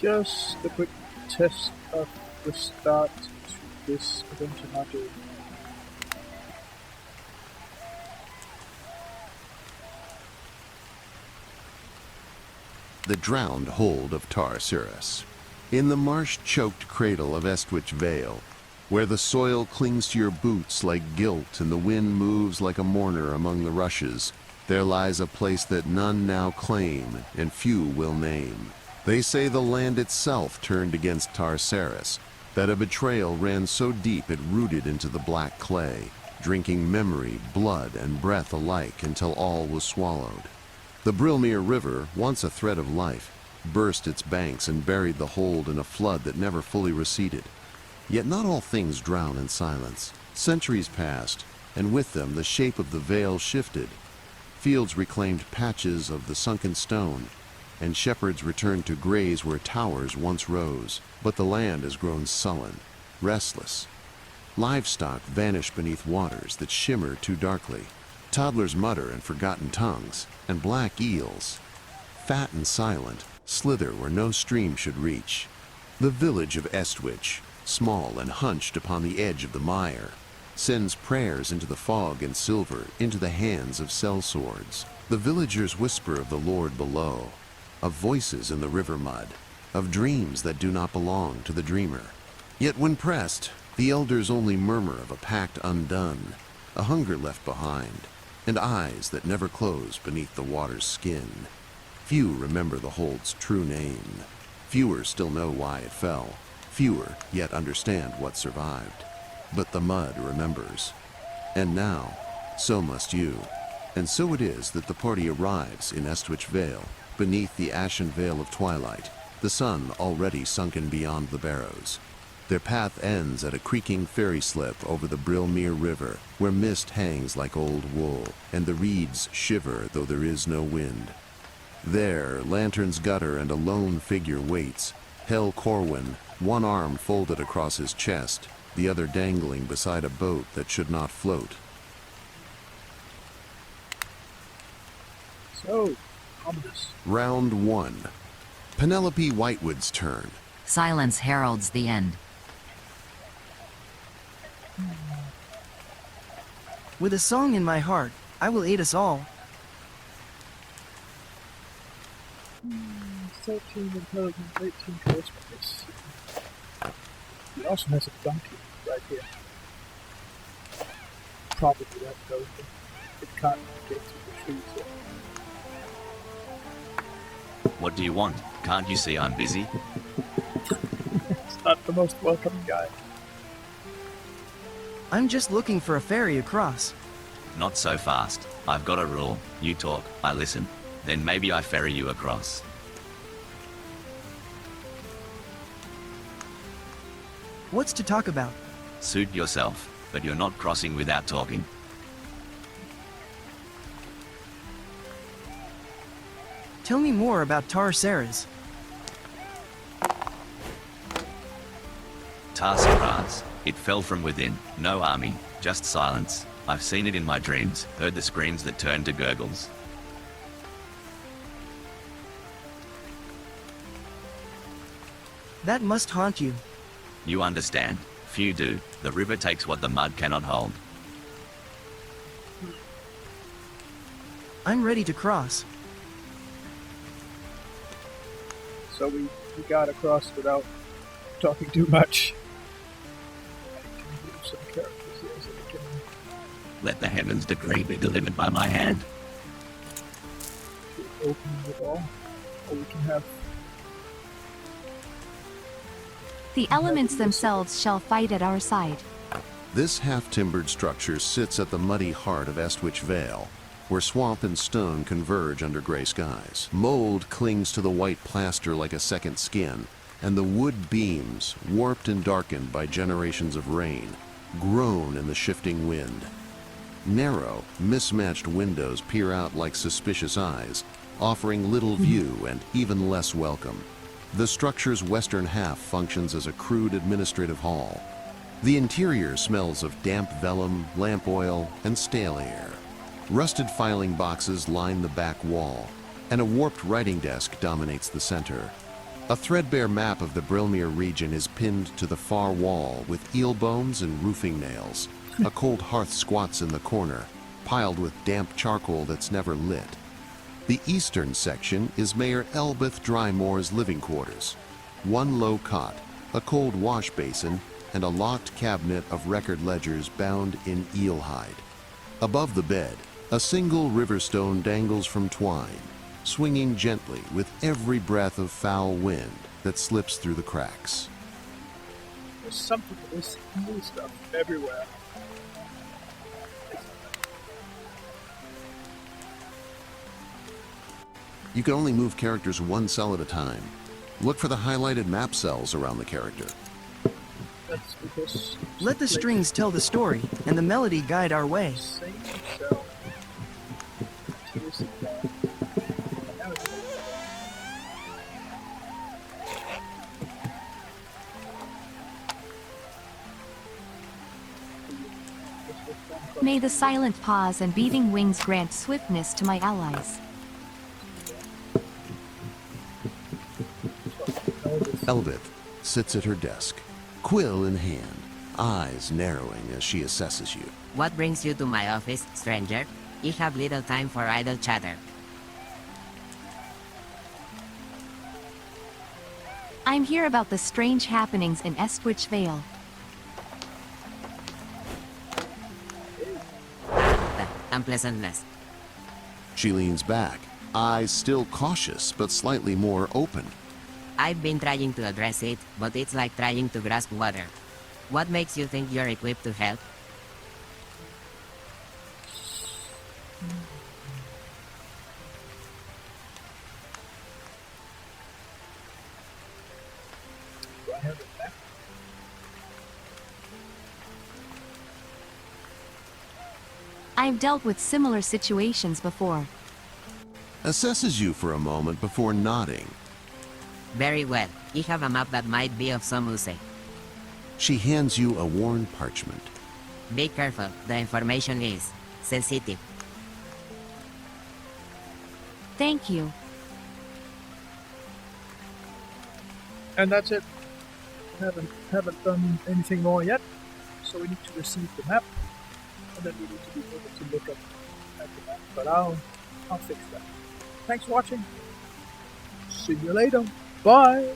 Just a quick test of the start to this adventure module. The drowned hold of Seras. In the marsh-choked cradle of Estwych Vale, where the soil clings to your boots like guilt and the wind moves like a mourner among the rushes, there lies a place that none now claim and few will name. They say the land itself turned against Seras, that a betrayal ran so deep it rooted into the black clay, drinking memory, blood, and breath alike until all was swallowed. The Drymoor River, once a thread of life, burst its banks and buried the hold in a flood that never fully receded. Yet not all things drown in silence. Centuries passed, and with them the shape of the vale shifted. Fields reclaimed patches of the sunken stone, and shepherds returned to graze where towers once rose. But the land has grown sullen, restless. Livestock vanish beneath waters that shimmer too darkly. Toddlers mutter in forgotten tongues, and black eels, fat and silent, slither where no stream should reach. The village of Estwych, small and hunched upon the edge of the mire, sends prayers into the fog and silver into the hands of sellswords. The villagers whisper of the Lord below, of voices in the river mud, of dreams that do not belong to the dreamer. Yet when pressed, the elders only murmur of a pact undone, a hunger left behind, and eyes that never close beneath the water's skin. Few remember the hold's true name. Fewer still know why it fell. Fewer yet understand what survived. But the mud remembers. And now, so must you. And so it is that the party arrives in Estwych Vale, beneath the ashen veil of twilight, the sun already sunken beyond the barrows. Their path ends at a creaking ferry slip over the Drymoor River, where mist hangs like old wool, and the reeds shiver though there is no wind. There, lanterns gutter and a lone figure waits, Hel Corwin, one arm folded across his chest, the other dangling beside a boat that should not float. So, ominous. Round 1. Penelope Whitewood's turn. Silence heralds the end. With a song in my heart, I will aid us all. 13 intelligence, 18 charisma. He also has a donkey right here. Probably that goes. It can't get through the trees yet. What do you want? Can't you see I'm busy? It's not the most welcoming guy. I'm just looking for a ferry across. Not so fast. I've got a rule. You talk, I listen. Then maybe I ferry you across. What's to talk about? Suit yourself, but you're not crossing without talking. Tell me more about Seras. Seras. It fell from within. No army, just silence. I've seen it in my dreams, heard the screams that turned to gurgles. That must haunt you. You understand. Few do. The river takes what the mud cannot hold. I'm ready to cross. So we got across without talking too much. I can use some characters here so we can Let the heavens decree be delivered by my hand. open it all. Or we can have The elements themselves shall fight at our side. This half-timbered structure sits at the muddy heart of Estwych Vale, where swamp and stone converge under gray skies. Mould clings to the white plaster like a second skin, and the wood beams, warped and darkened by generations of rain, groan in the shifting wind. Narrow, mismatched windows peer out like suspicious eyes, offering little view and even less welcome. The structure's western half functions as a crude administrative hall. The interior smells of damp vellum, lamp oil, and stale air. Rusted filing boxes line the back wall, and a warped writing desk dominates the center. A threadbare map of the Brilmere region is pinned to the far wall with eel bones and roofing nails. A cold hearth squats in the corner, piled with damp charcoal that's never lit. The eastern section is Mayor Elbeth Drymoor's living quarters. One low cot, a cold wash basin, and a locked cabinet of record ledgers bound in eel hide. Above the bed, a single riverstone dangles from twine, swinging gently with every breath of foul wind that slips through the cracks. There's something to this eel stuff everywhere. You can only move characters one cell at a time. Look for the highlighted map cells around the character. That's because Let the strings tell the story, and the melody guide our way. same cell. Here's the ball. Now it's May the silent paws and beating wings grant swiftness to my allies. Elbeth sits at her desk, quill in hand, eyes narrowing as she assesses you. What brings you to my office, stranger? You have little time for idle chatter. I'm here about the strange happenings in Estwych Vale. The unpleasantness. She leans back, eyes still cautious but slightly more open. I've been trying to address it, but it's like trying to grasp water. What makes you think you're equipped to help? Do I have it back? I've dealt with similar situations before. Assesses you for a moment before nodding. Very well. You have a map that might be of some use. She hands you a worn parchment. Be careful, the information is sensitive. Thank you. And that's it. Haven't done anything more yet. So we need to receive the map, and then we need to be able to look at the map. But I'll fix that. Thanks for watching. See you later. Bye.